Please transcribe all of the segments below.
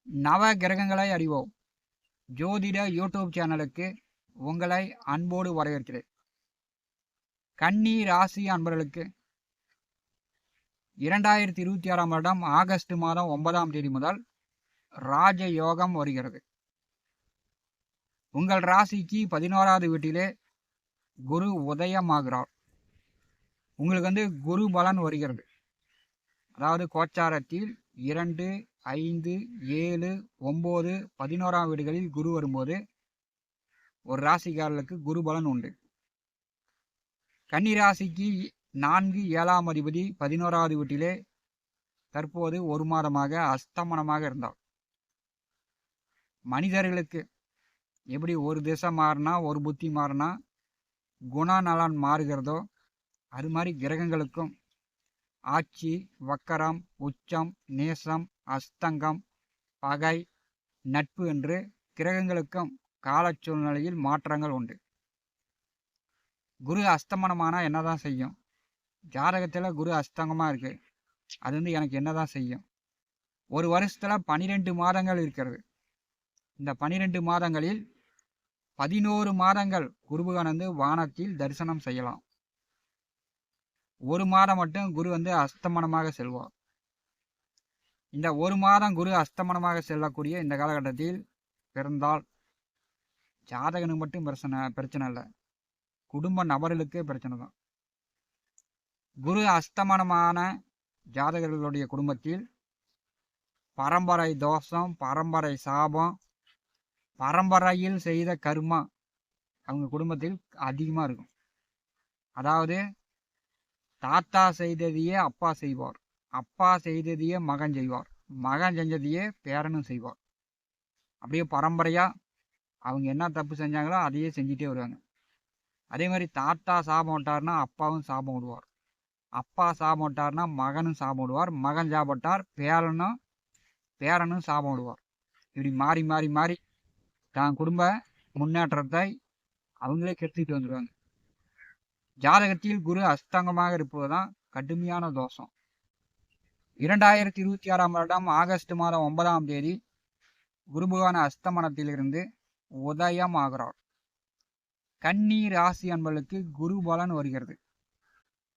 நவ கிரகங்களை அறிவோம் ஜோதிட யூடியூப் சேனலுக்கு உங்களை அன்போடு வரவேற்கிறேன். கன்னி ராசி அன்பர்களுக்கு 2026ஆம் வருடம் ஆகஸ்ட் மாதம் 9ஆம் தேதி முதல் ராஜ யோகம் வருகிறது. உங்கள் ராசிக்கு 11வது வீட்டிலே குரு உதயமாகிறார். உங்களுக்கு குரு பலன் வருகிறது. அதாவது கோச்சாரத்தில் 2, 5, 7, 9, 11ஆம் வீடுகளில் குரு வரும்போது ஒரு ராசிக்காரர்களுக்கு குரு பலன் உண்டு. கன்னி ராசிக்கு 4, 7ஆம் அதிபதி 11வது வீட்டிலே தற்போது ஒரு மாதமாக அஸ்தமனமாக இருந்தார். மனிதர்களுக்கு எப்படி ஒரு திசை மாறினா ஒரு புத்தி மாறினா குணநலன் மாறுகிறதோ அது மாதிரி கிரகங்களுக்கும் ஆட்சி, வக்கரம், உச்சம், நேசம், அஸ்தங்கம், பகை, நட்பு என்று கிரகங்களுக்கும் கால சூழ்நிலையில் மாற்றங்கள் உண்டு. குரு அஸ்தமனமானா என்னதான் செய்யும்? ஜாதகத்தில் குரு அஸ்தங்கமாக இருக்கு, அது எனக்கு என்னதான் செய்யும்? ஒரு வருஷத்துல 12 மாதங்கள் இருக்கிறது. இந்த 12 மாதங்களில் 11 மாதங்கள் குருபகவான் வானத்தில் தரிசனம் செய்யலாம். ஒரு மாதம் மட்டும் குரு அஸ்தமனமாக செல்வார். இந்த ஒரு மாதம் குரு அஸ்தமனமாக செல்லக்கூடிய இந்த காலகட்டத்தில் பிறந்தால் ஜாதகனுக்கு மட்டும் பிரச்சனை இல்லை, குடும்ப நபர்களுக்கே பிரச்சனை தான். குரு அஸ்தமனமான ஜாதகர்களுடைய குடும்பத்தில் பரம்பரை தோஷம், பரம்பரை சாபம், பரம்பரையில் செய்த கர்மா அவங்க குடும்பத்தில் அதிகமாக இருக்கும். அதாவது தாத்தா செய்ததையே அப்பா செய்வார், அப்பா செய்ததையே மகன் செய்வார், மகன் செஞ்சதையே பேரனும் செய்வார். அப்படியே பரம்பரையா அவங்க என்ன தப்பு செஞ்சாங்களோ அதையே செஞ்சுட்டே வருவாங்க. அதே மாதிரி தாத்தா சாபம் விட்டார்னா அப்பாவும் சாபம் விடுவார், அப்பா சாபம் விட்டார்னா மகனும் சாபம் விடுவார், மகன் சாப்பிட்டார் பேரனும் சாபம் விடுவார். இப்படி மாறி மாறி மாறி தான் குடும்ப முன்னேற்றத்தை அவங்களே கெடுத்துட்டு வந்துடுவாங்க. ஜாதகத்தில் குரு அஸ்தங்கமாக இருப்பதுதான் கடுமையான தோஷம். 2026ஆம் வருடம் ஆகஸ்ட் மாதம் 9ஆம் தேதி குருபகவான் அஸ்தமனத்திலிருந்து உதயமாகிறார். கன்னி ராசி அன்பர்களுக்கு குரு பலன் வருகிறது.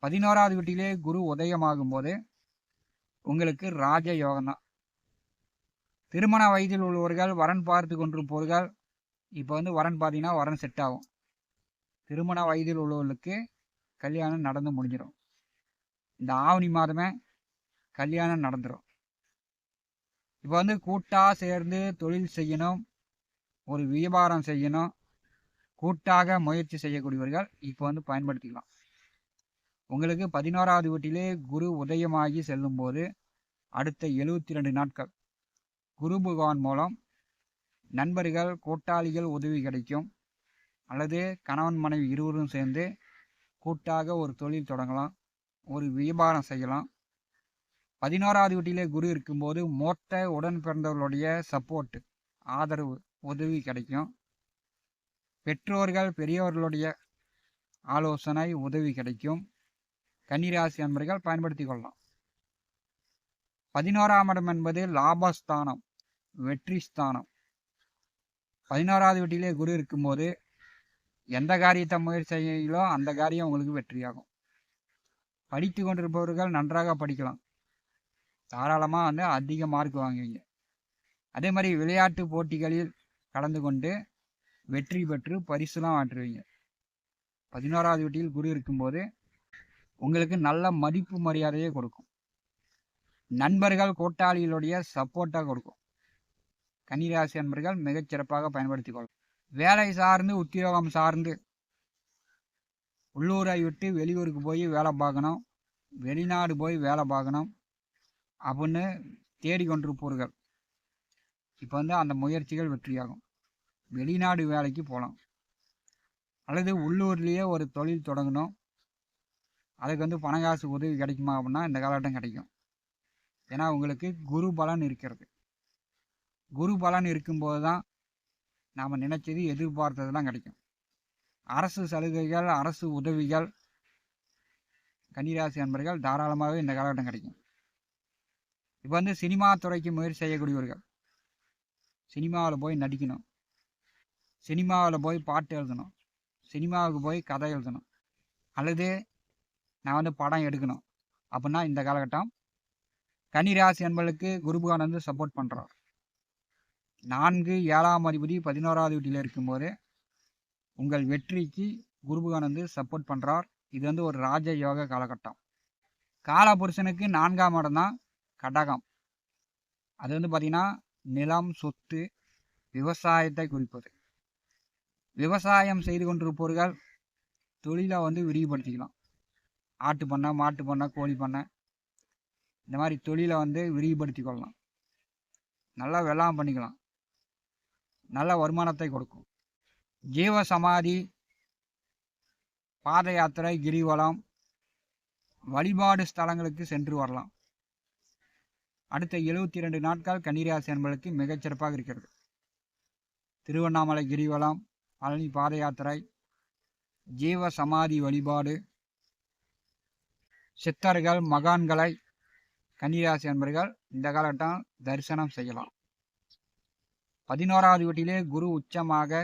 11வது வீட்டிலே குரு உதயமாகும் போது உங்களுக்கு ராஜ யோகம் தான். திருமண வயதில் உள்ளவர்கள் வரன் பார்த்து கொண்டிருப்பவர்கள் இப்போ வரன் பார்த்தீங்கன்னா வரன் செட் ஆகும். திருமண வயதில் உள்ளவர்களுக்கு கல்யாணம் நடந்து முடிஞ்சிடும். இந்த ஆவணி மாதமே கல்யாணம் நடந்துடும். இப்போ கூட்டாக சேர்ந்து தொழில் செய்யணும், ஒரு வியாபாரம் செய்யணும், கூட்டாக முயற்சி செய்யக்கூடியவர்கள் இப்போ பயன்படுத்திக்கலாம். உங்களுக்கு 11வது வீட்டிலே குரு உதயமாகி செல்லும் போது அடுத்த 72 நாட்கள் குரு பகவான் மூலம் நண்பர்கள், கூட்டாளிகள் உதவி கிடைக்கும். அல்லது கணவன் மனைவி இருவரும் சேர்ந்து கூட்டாக ஒரு தொழில் தொடங்கலாம், ஒரு வியாபாரம் செய்யலாம். 11வது வீட்டிலே குரு இருக்கும்போது மூத்த உடன் பிறந்தவர்களுடைய சப்போர்ட், ஆதரவு, உதவி கிடைக்கும். பெற்றோர்கள் பெரியவர்களுடைய ஆலோசனை, உதவி கிடைக்கும். கன்னிராசி அன்பர்கள் பயன்படுத்தி கொள்ளலாம். 11ஆம் இடம் என்பது லாபஸ்தானம், வெற்றி ஸ்தானம். 11வது வீட்டிலே குரு இருக்கும்போது எந்த காரியத்தை முயற்சி செய்யலோ அந்த காரியம் உங்களுக்கு வெற்றியாகும். படித்து கொண்டிருப்பவர்கள் நன்றாக படிக்கலாம், தாராளமாக அதிக மார்க் வாங்குவீங்க. அதே மாதிரி விளையாட்டு போட்டிகளில் கலந்து கொண்டு வெற்றி பெற்று பரிசுலாம் வாங்குவீங்க. 11வது வீட்டில் குரு இருக்கும்போது உங்களுக்கு நல்ல மதிப்பு மரியாதையை கொடுக்கும். நண்பர்கள், கூட்டாளிகளுடைய சப்போர்ட்டாக கொடுக்கும். கன்னிராசி அன்பர்கள் மிகச்சிறப்பாக பயன்படுத்தி கொள்ளும். வேலை சார்ந்து, உத்தியோகம் சார்ந்து உள்ளூரை விட்டு வெளியூருக்கு போய் வேலை பார்க்கணும், வெளிநாடு போய் வேலை பார்க்கணும் அப்படின்னு தேடிக்கொண்டிருப்பவர்கள் இப்போ அந்த முயற்சிகள் வெற்றியாகும். வெளிநாடு வேலைக்கு போகலாம், அல்லது உள்ளூர்லேயே ஒரு தொழில் தொடங்கணும், அதுக்கு பணக்காசு உதவி கிடைக்குமா அப்படின்னா இந்த காலகட்டம் கிடைக்கும். ஏன்னா உங்களுக்கு குரு பலன் இருக்கிறது. குரு பலன் இருக்கும்போது தான் நாம் நினைச்சது, எதிர்பார்த்ததெல்லாம் கிடைக்கும். அரசு சலுகைகள், அரசு உதவிகள் கன்னிராசி அன்பர்கள் தாராளமாகவே இந்த காலகட்டம் கிடைக்கும். இப்போ சினிமா துறைக்கு முயற்சி செய்யக்கூடியவர்கள், சினிமாவில் போய் நடிக்கணும், சினிமாவில் போய் பாட்டு எழுதணும், சினிமாவுக்கு போய் கதை எழுதணும், அல்லது நான் வந்து படம் எடுக்கணும் அப்படின்னா இந்த காலகட்டம் கன்னிராசி என்பவர்களுக்கு குரு பகவான் வந்து சப்போர்ட் பண்ணுறார். 4 7ஆம் அதிபதி 11வது வீட்டில் இருக்கும்போது உங்கள் வெற்றிக்கு குரு பகவான் வந்து சப்போர்ட் பண்ணுறார். இது வந்து ஒரு ராஜ யோக காலகட்டம். காலபுருஷனுக்கு 4ஆம் இடம் தான் கடகம். அது வந்து பார்த்திங்கன்னா நிலம், சொத்து, விவசாயத்தை குறிப்பது. விவசாயம் செய்து கொண்டிருப்பவர்கள் தொழிலை வந்து விரிவுபடுத்திக்கலாம். ஆட்டு பண்ணை, மாட்டு பண்ணை, கோழி பண்ணை, இந்த மாதிரி தொழிலை வந்து விரிவுபடுத்தி கொள்ளலாம். நல்லா வெள்ளாம் பண்ணிக்கலாம். நல்ல வருமானத்தை கொடுக்கும். ஜீவ சமாதி, பாத யாத்திரை, கிரிவலம், வழிபாடு ஸ்தலங்களுக்கு சென்று வரலாம். அடுத்த 72 நாட்கள் கன்னிராசி என்பதற்கு மிகச்சிறப்பாக இருக்கிறது. திருவண்ணாமலை கிரிவலம், பழனி பாத யாத்திரை, ஜீவ சமாதி வழிபாடு, சித்தர்கள், மகான்களை கன்னிராசி என்பர்கள் இந்த காலகட்டம் தரிசனம் செய்யலாம். 11வது வீட்டிலே குரு உச்சமாக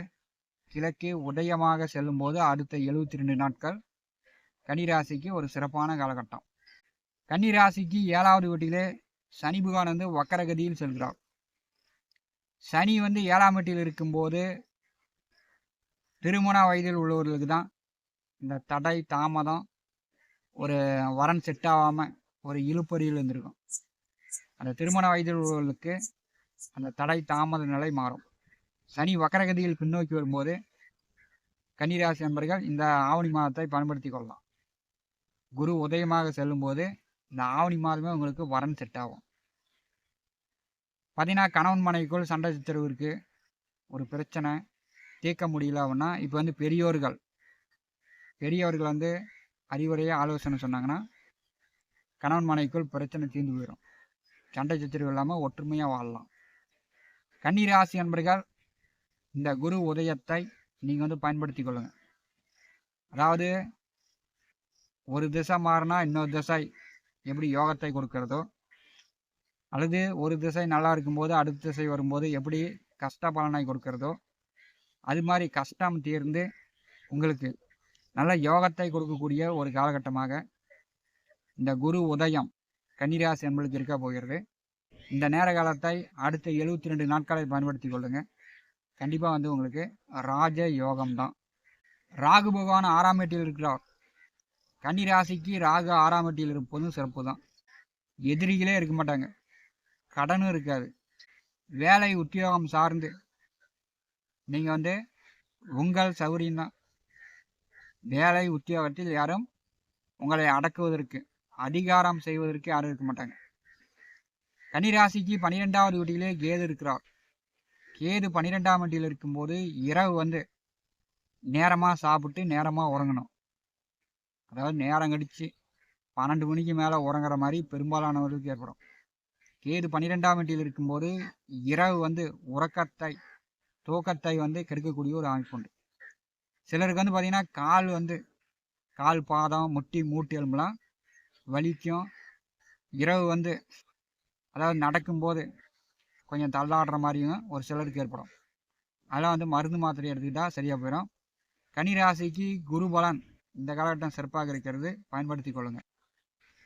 கிழக்கே உதயமாக செல்லும்போது அடுத்த 72 நாட்கள் கன்னிராசிக்கு ஒரு சிறப்பான காலகட்டம். கன்னிராசிக்கு 7வது வீட்டிலே சனி பகவான் வந்து வக்கரகதியில் செல்கிறார். சனி வந்து 7ஆம் வீட்டில் இருக்கும்போது திருமண வயதில் உள்ளவர்களுக்கு தான் இந்த தடை, தாமதம், ஒரு வரன் செட் ஆகாமல் ஒரு இழுப்பறியில் இருந்திருக்கும். அந்த திருமண வயதில் உள்ளவர்களுக்கு அந்த தடை, தாமத நிலை மாறும். சனி வக்கரகதியில் பின்னோக்கி வரும்போது கன்னிராசி நண்பர்கள் இந்த ஆவணி மாதத்தை பயன்படுத்தி கொள்ளலாம். குரு உதயமாக செல்லும்போது இந்த ஆவணி மாதமே உங்களுக்கு வரன் செட் ஆகும். பார்த்தீங்கன்னா கணவன் மனைவிக்குள் சண்டை சச்சரவு இருக்குது, ஒரு பிரச்சனை தீர்க்க முடியல அப்படின்னா இப்போ வந்து பெரியோர்கள் வந்து அறிவுரையாக ஆலோசனை சொன்னாங்கன்னா கணவன் மனைவிக்குள் பிரச்சனை தீர்ந்து போயிடும். சண்டை சச்சரவு இல்லாமல் ஒற்றுமையாக வாழலாம். கன்னிராசி நண்பர்கள் இந்த குரு உதயத்தை நீங்கள் வந்து பயன்படுத்தி கொள்ளுங்கள். அதாவது ஒரு திசை மாறினா இன்னொரு திசை எப்படி யோகத்தை கொடுக்கிறதோ, அல்லது ஒரு திசை நல்லா இருக்கும்போது அடுத்த திசை வரும்போது எப்படி கஷ்ட பலனை கொடுக்கிறதோ, அது மாதிரி கஷ்டம் தீர்ந்து உங்களுக்கு நல்ல யோகத்தை கொடுக்கக்கூடிய ஒரு காலகட்டமாக இந்த குரு உதயம் கன்னிராசி என்பதற்கு இருக்க போகிறது. இந்த நேர காலத்தை அடுத்த 72 நாட்களை பயன்படுத்தி கொள்ளுங்க. கண்டிப்பாக வந்து உங்களுக்கு ராஜ யோகம்தான். ராகு பகவான் 6ஆம் வீட்டில் இருக்கிறார். கன்னிராசிக்கு ராகு 6ஆம் வீட்டில் இருப்பதும் சிறப்பு தான். எதிரிகளே இருக்க மாட்டாங்க, கடனும் இருக்காது. வேலை உத்தியோகம் சார்ந்து நீங்கள் வந்து உங்கள் சௌகரியம்தான். வேலை உத்தியோகத்தில் யாரும் உங்களை அடக்குவதற்கு, அதிகாரம் செய்வதற்கு யாரும் இருக்க மாட்டாங்க. கன்னிராசிக்கு 12வது வீட்டிலே கேது இருக்கிறார். கேது 12ஆம் வீட்டில் இருக்கும்போது இரவு வந்து நேரமாக சாப்பிட்டு நேரமாக உறங்கணும். அதாவது நேரம் கழித்து 12 மணிக்கு மேலே உறங்குற மாதிரி பெரும்பாலானவர்களுக்கு ஏற்படும். கேது 12ஆம் வீட்டில் இருக்கும்போது இரவு வந்து உறக்கத்தை, தூக்கத்தை வந்து கெடுக்கக்கூடிய ஒரு அமைப்பு உண்டு. சிலருக்கு வந்து பார்த்திங்கன்னா கால் பாதம், முட்டி, மூட்டு எலும்புலாம் வலிக்கும். இரவு வந்து அதாவது நடக்கும்போது கொஞ்சம் தள்ளாடுற மாதிரியும் ஒரு சிலருக்கு ஏற்படும். அதெல்லாம் வந்து மருந்து மாத்திரை எடுத்துக்கிட்டால் சரியாக போயிடும். கன்னிராசிக்கு குரு பலன் இந்த காலகட்டம் சிறப்பாக இருக்கிறது, பயன்படுத்தி கொள்ளுங்கள்.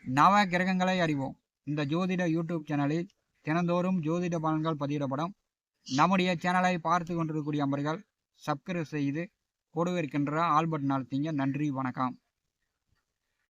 நவ கிரகங்களை அறிவோம் இந்த ஜோதிட யூடியூப் சேனலில் தினந்தோறும் ஜோதிட பலன்கள் பதிவிடப்படும். நம்முடைய சேனலை பார்த்து கொண்டிருக்கக்கூடிய நபர்கள் சப்ஸ்கிரைப் செய்து கூடவே இருக்கின்ற ஆல் பட்டன் அழுத்திங்க. நன்றி, வணக்கம்.